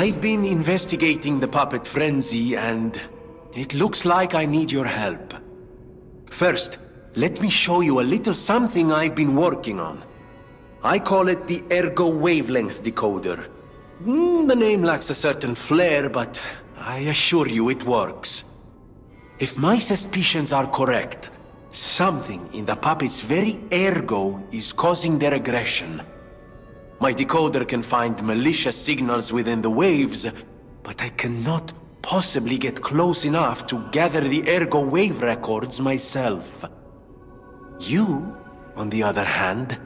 I've been investigating the puppet frenzy, and it looks like I need your help. First, let me show you a little something I've been working on. I call it the Ergo Wavelength Decoder. The name lacks a certain flair, but I assure you it works. If my suspicions are correct, something in the puppet's very ergo is causing their aggression. My decoder can find malicious signals within the waves, but I cannot possibly get close enough to gather the ergo wave records myself. You, on the other hand,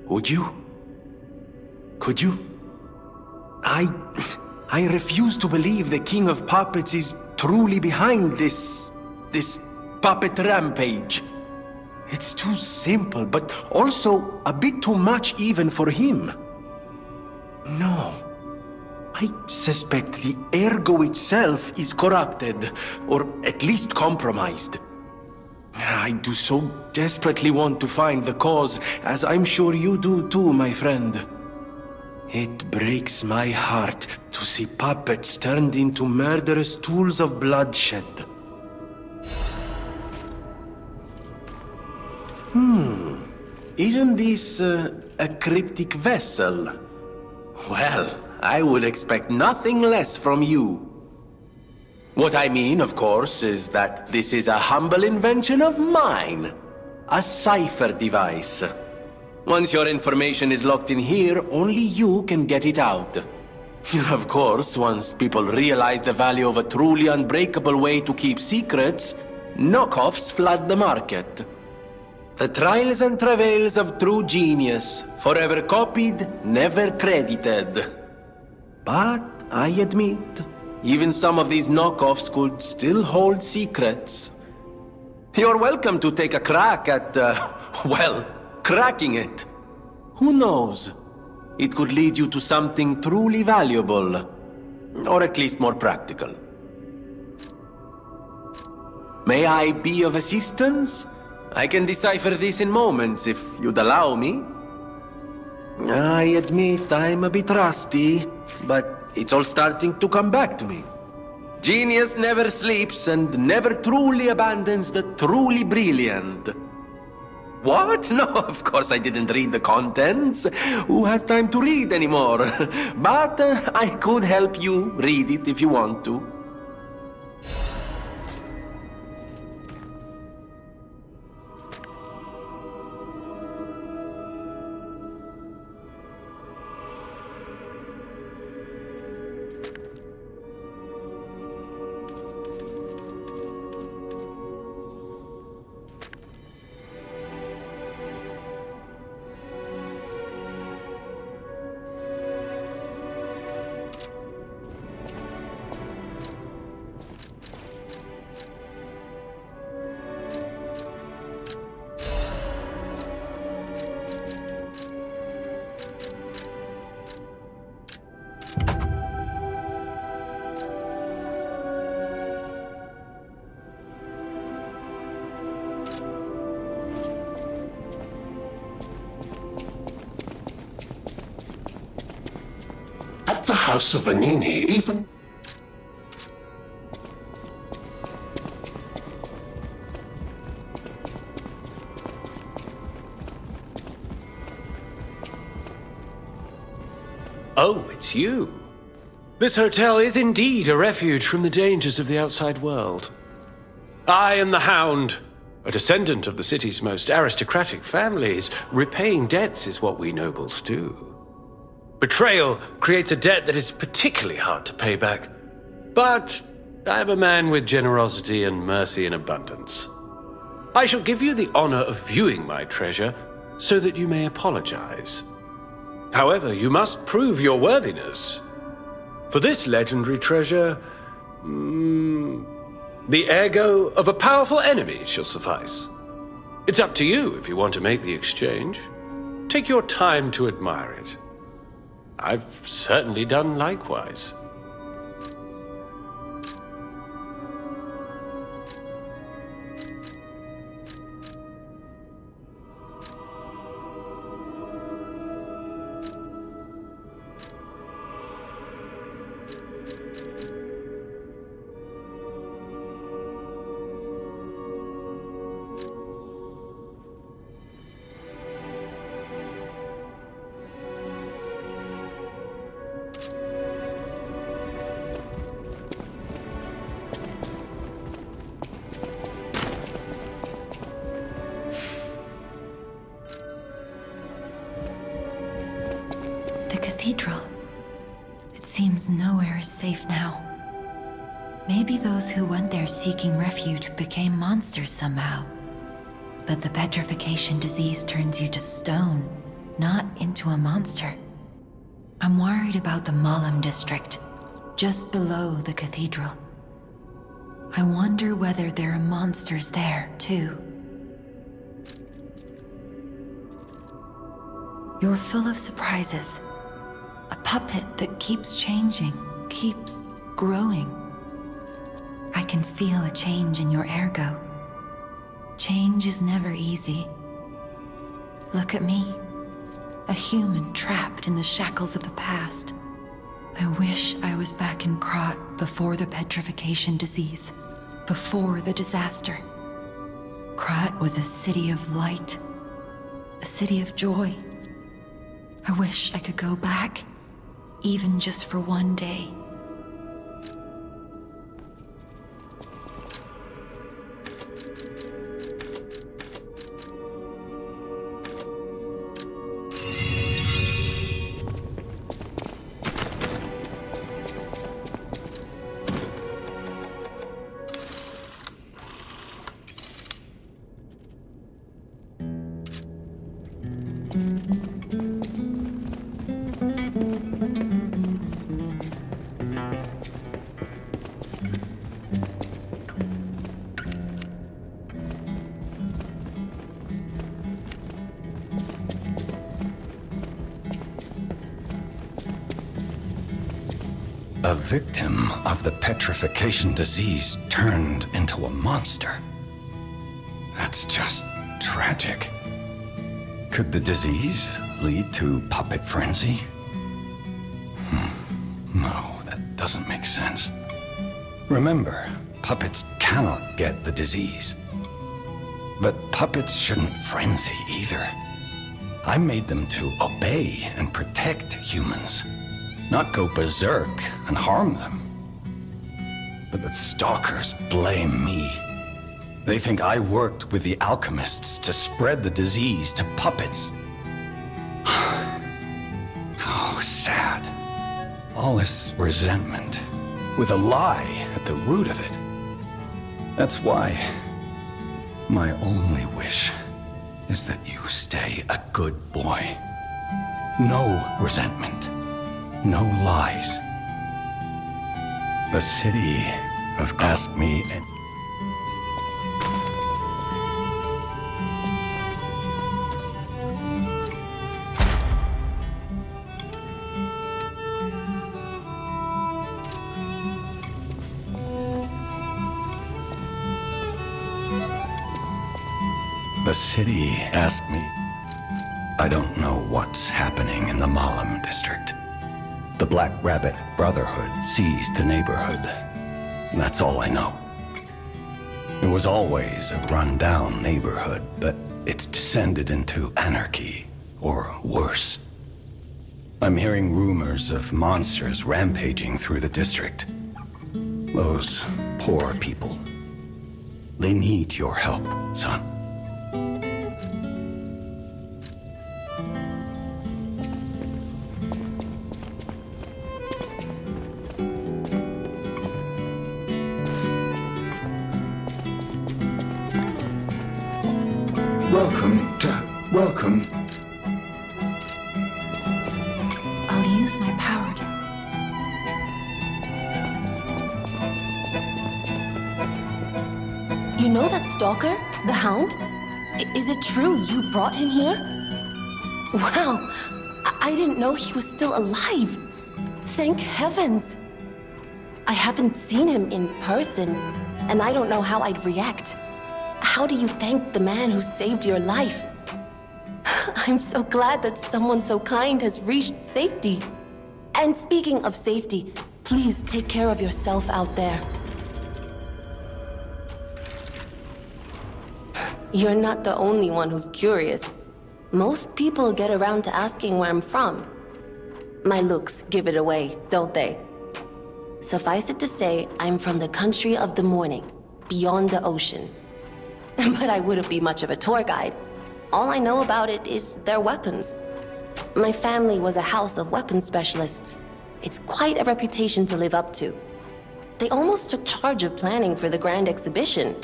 would you? Could you? I refuse to believe the King of Puppets is truly behind this puppet rampage. It's too simple, but also a bit too much even for him. No. I suspect the ergo itself is corrupted, or at least compromised. I do so desperately want to find the cause, as I'm sure you do too, my friend. It breaks my heart to see puppets turned into murderous tools of bloodshed. Isn't this a cryptic vessel? Well, I would expect nothing less from you. What I mean, of course, is that this is a humble invention of mine. A cipher device. Once your information is locked in here, only you can get it out. Of course, once people realize the value of a truly unbreakable way to keep secrets, knockoffs flood the market. The trials and travails of true genius, forever copied, never credited. But I admit, even some of these knockoffs could still hold secrets. You're welcome to take a crack at, well, cracking it. Who knows? It could lead you to something truly valuable. Or at least more practical. May I be of assistance? I can decipher this in moments, if you'd allow me. I admit I'm a bit rusty, but it's all starting to come back to me. Genius never sleeps and never truly abandons the truly brilliant. What? No, of course I didn't read the contents. Who has time to read anymore? But I could help you read it if you want to. At the House of Vanini, even... Oh, it's you. This hotel is indeed a refuge from the dangers of the outside world. I am the Hound, a descendant of the city's most aristocratic families. Repaying debts is what we nobles do. Betrayal creates a debt that is particularly hard to pay back. But I am a man with generosity and mercy in abundance. I shall give you the honor of viewing my treasure so that you may apologize. However, you must prove your worthiness. For this legendary treasure, the ergo of a powerful enemy shall suffice. It's up to you if you want to make the exchange. Take your time to admire it. I've certainly done likewise. cathedral. It seems nowhere is safe now. Maybe those who went there seeking refuge became monsters somehow. But the petrification disease turns you to stone, not into a monster. I'm worried about the Malum district, just below the cathedral. I wonder whether there are monsters there, too. You're full of surprises. A puppet that keeps changing, keeps growing. I can feel a change in your ergo. Change is never easy. Look at me. A human trapped in the shackles of the past. I wish I was back in Krat before the petrification disease, before the disaster. Krat was a city of light, a city of joy. I wish I could go back, even just for one day. A victim of the petrification disease turned into a monster. That's just tragic. Could the disease lead to puppet frenzy? No, that doesn't make sense. Remember, puppets cannot get the disease. But puppets shouldn't frenzy either. I made them to obey and protect humans, not go berserk and harm them. But the stalkers blame me. They think I worked with the alchemists to spread the disease to puppets. How sad. All this resentment, with a lie at the root of it. That's why my only wish is that you stay a good boy. No resentment. No lies. The city of Ask Me and... The city asked me. I don't know what's happening in the Malum district. The Black Rabbit Brotherhood seized the neighborhood. That's all I know. It was always a run-down neighborhood, but it's descended into anarchy, or worse. I'm hearing rumors of monsters rampaging through the district. Those poor people. They need your help, son. Welcome. I'll use my power to... You know that stalker? The Hound? Is it true you brought him here? Wow, I didn't know he was still alive. Thank heavens. I haven't seen him in person, and I don't know how I'd react. How do you thank the man who saved your life? I'm so glad that someone so kind has reached safety. And speaking of safety, please take care of yourself out there. You're not the only one who's curious. Most people get around to asking where I'm from. My looks give it away, don't they? Suffice it to say, I'm from the country of the morning, beyond the ocean. But I wouldn't be much of a tour guide. All I know about it is their weapons. My family was a house of weapons specialists. It's quite a reputation to live up to. They almost took charge of planning for the grand exhibition.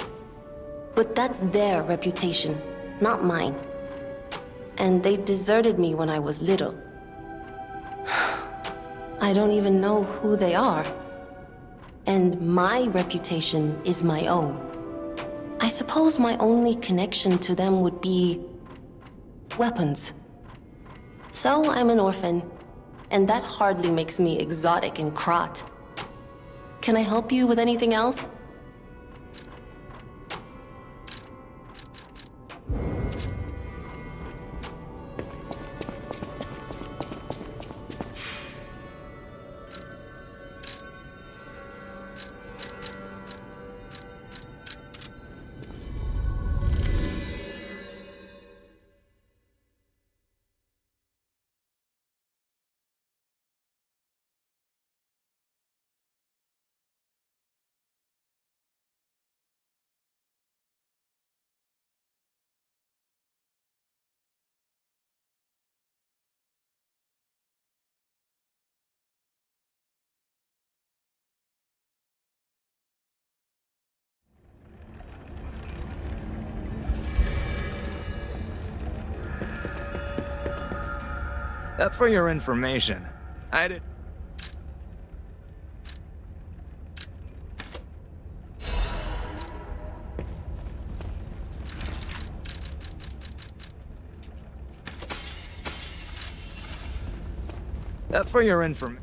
But that's their reputation, not mine. And they deserted me when I was little. I don't even know who they are. And my reputation is my own. I suppose my only connection to them would be weapons. So I'm an orphan, and that hardly makes me exotic and Krat. Can I help you with anything else? For your information, I did. For your information.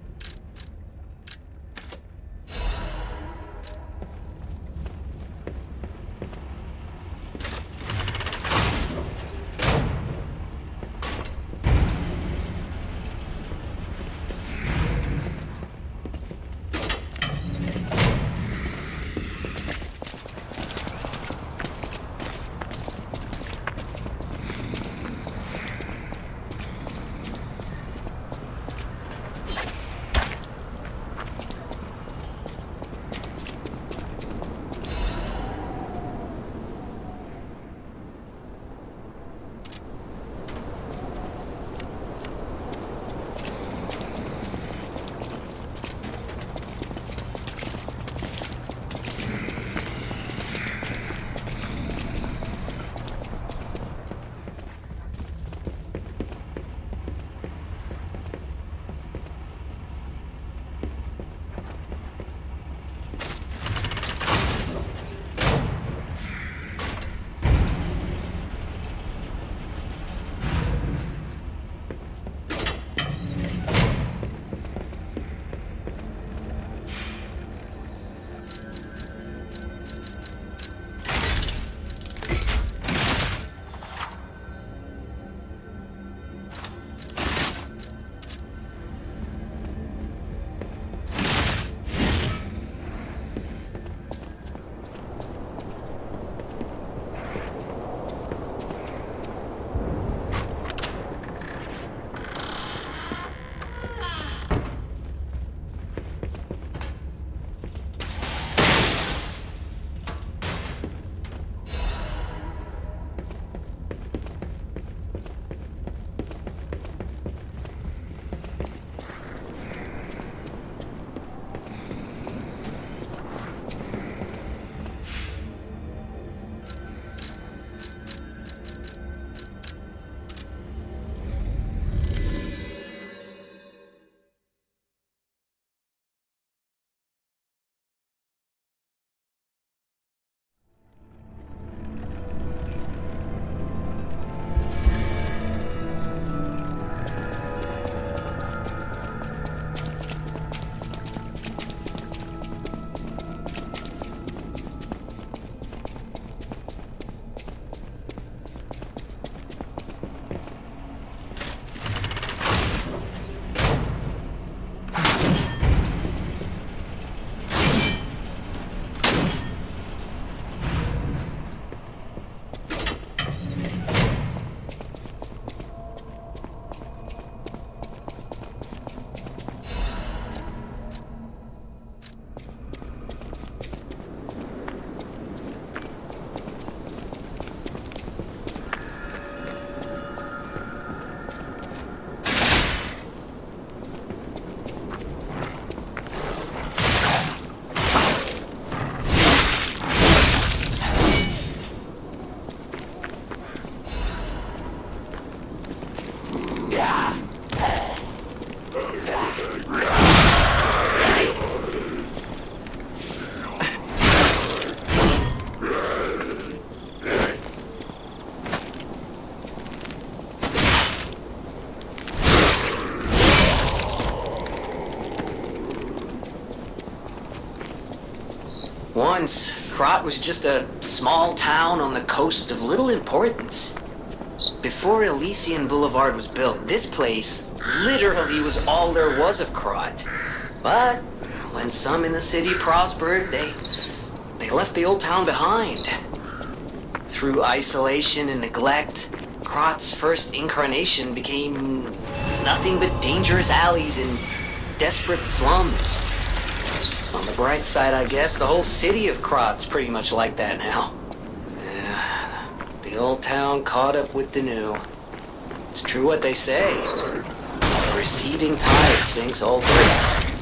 Once, Krat was just a small town on the coast of little importance. Before Elysian Boulevard was built, this place literally was all there was of Krat. But when some in the city prospered, they left the old town behind. Through isolation and neglect, Krat's first incarnation became nothing but dangerous alleys and desperate slums. On the bright side, I guess, the whole city of Krat's pretty much like that now. The old town caught up with the new. It's true what they say. A receding tide sinks all boats.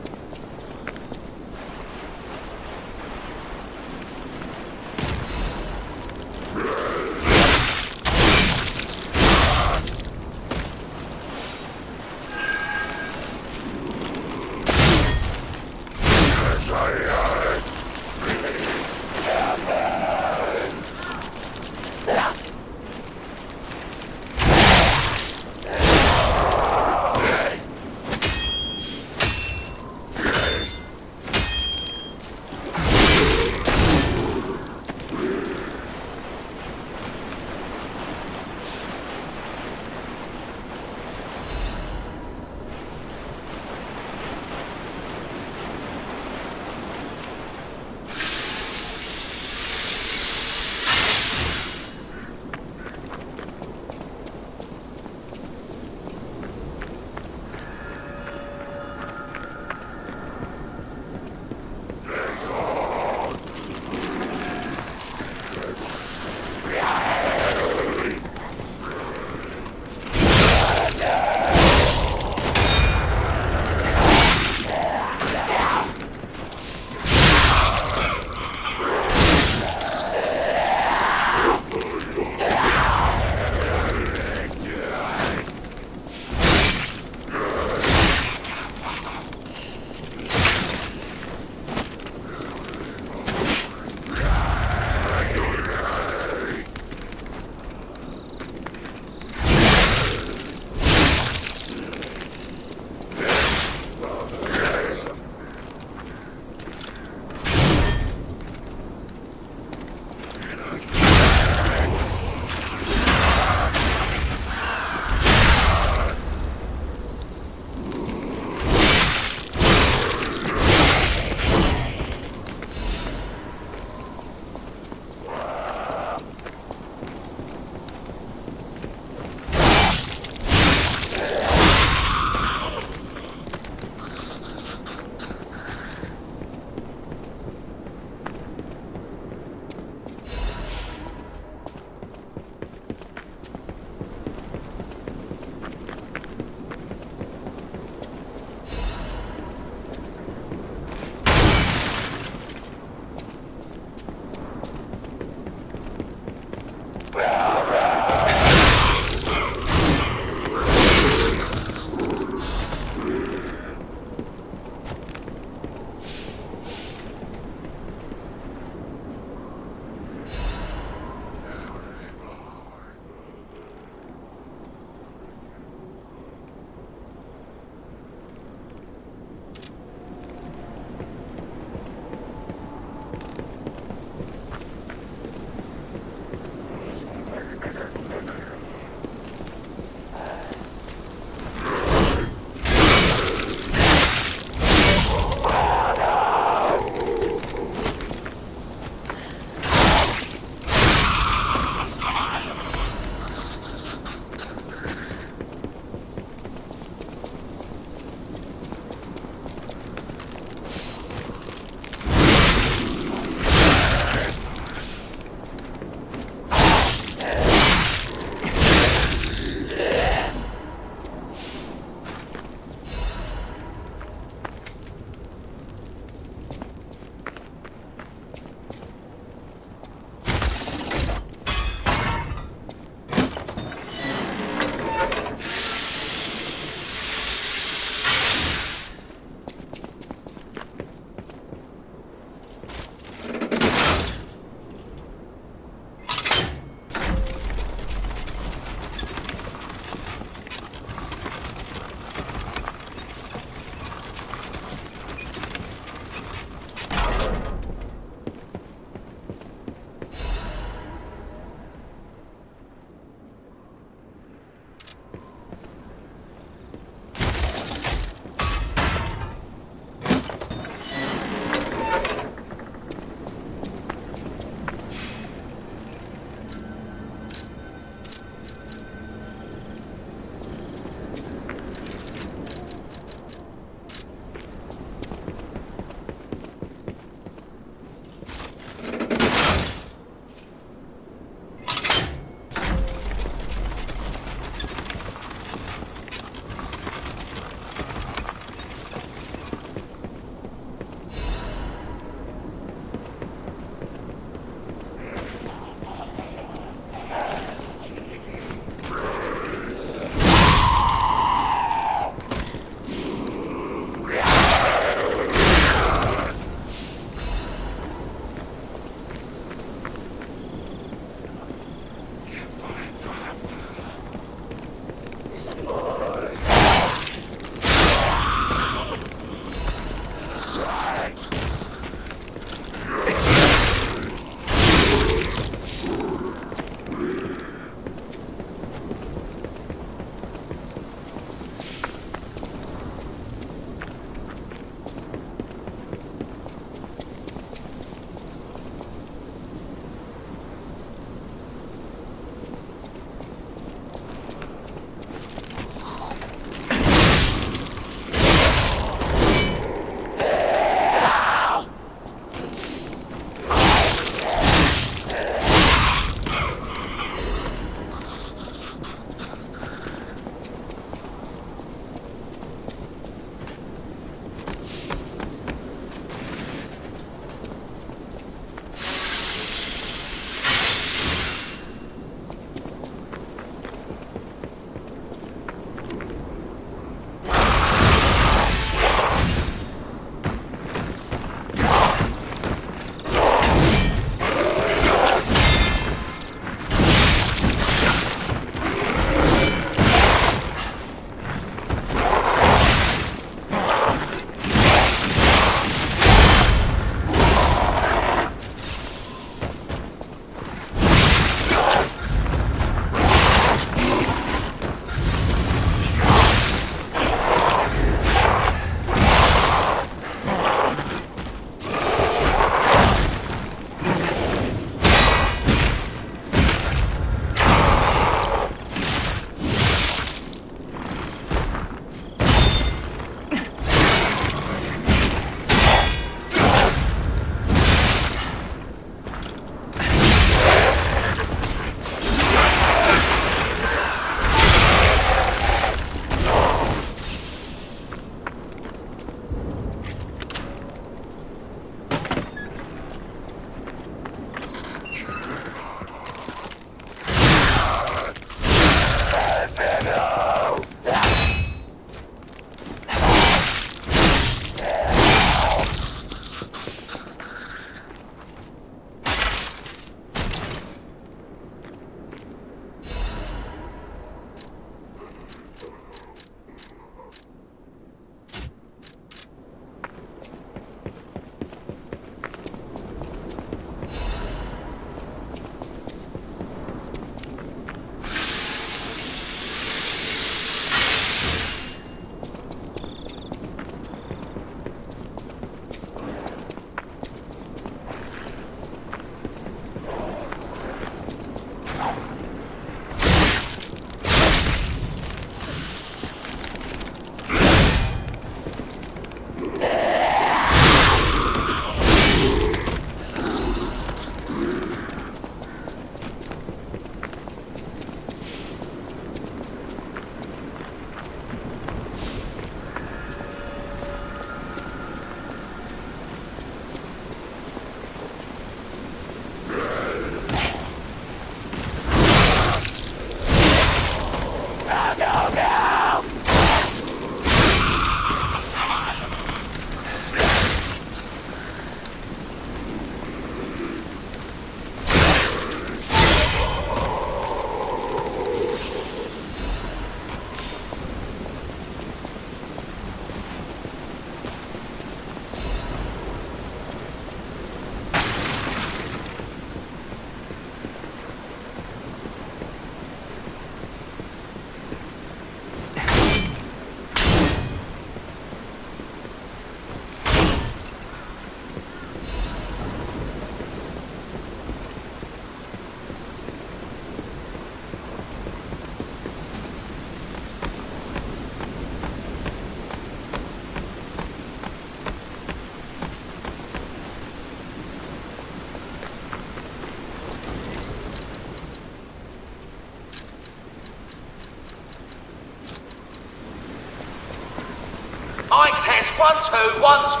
Mic test 1 2 1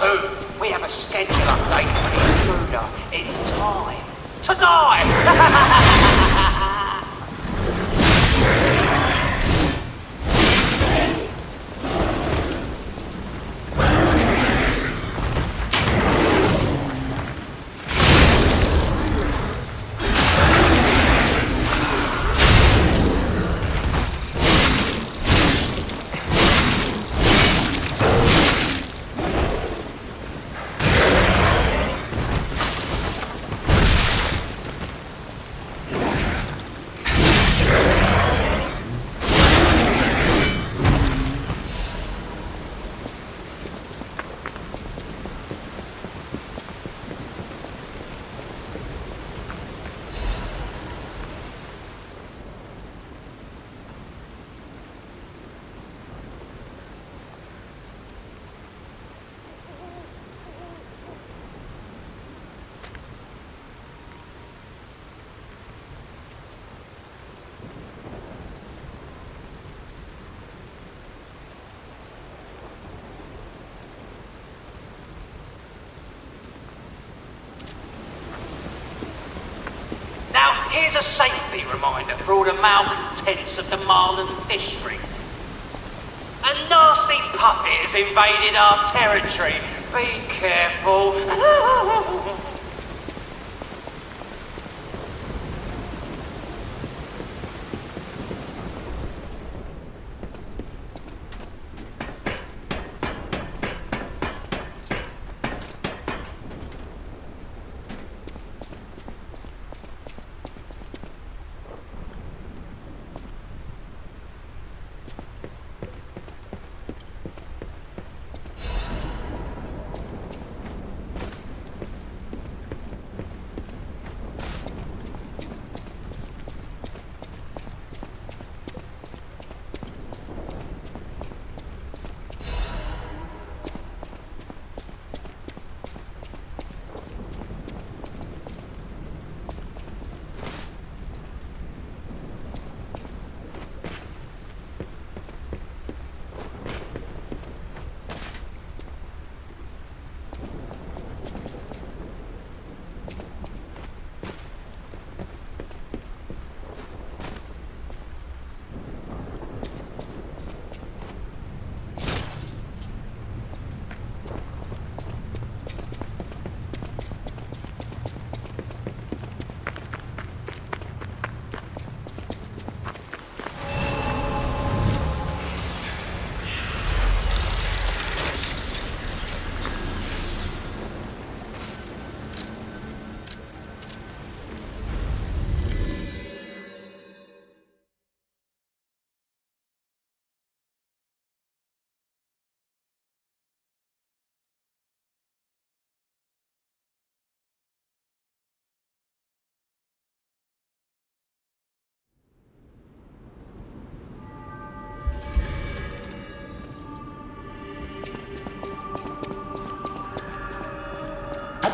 2. We have a schedule update for the intruder. It's time. Tonight! Here's a safety reminder for all the malcontents of the Marlin district. A nasty puppet has invaded our territory. Be careful.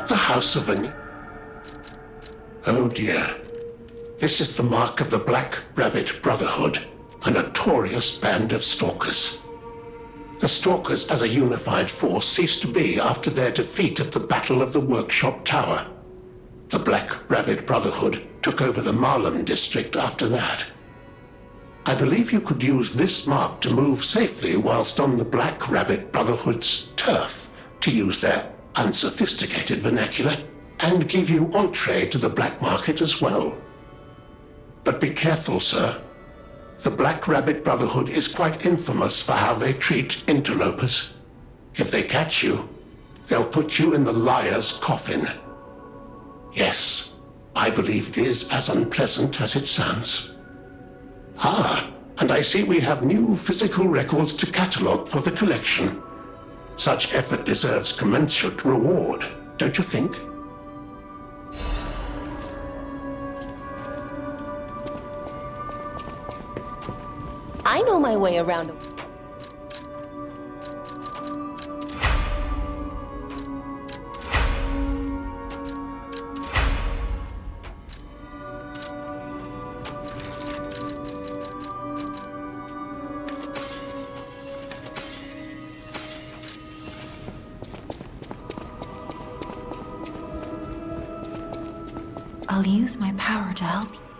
The House of An... Oh dear. This is the mark of the Black Rabbit Brotherhood, a notorious band of stalkers. The stalkers as a unified force ceased to be after their defeat at the Battle of the Workshop Tower. The Black Rabbit Brotherhood took over the Marlin district after that. I believe you could use this mark to move safely whilst on the Black Rabbit Brotherhood's turf, to use their unsophisticated vernacular, and give you entree to the black market as well. But be careful, sir. The Black Rabbit Brotherhood is quite infamous for how they treat interlopers. If they catch you, they'll put you in the liar's coffin. Yes, I believe it is as unpleasant as it sounds. Ah, and I see we have new physical records to catalogue for the collection. Such effort deserves commensurate reward, don't you think? I know my way around. I'll use my power to help you.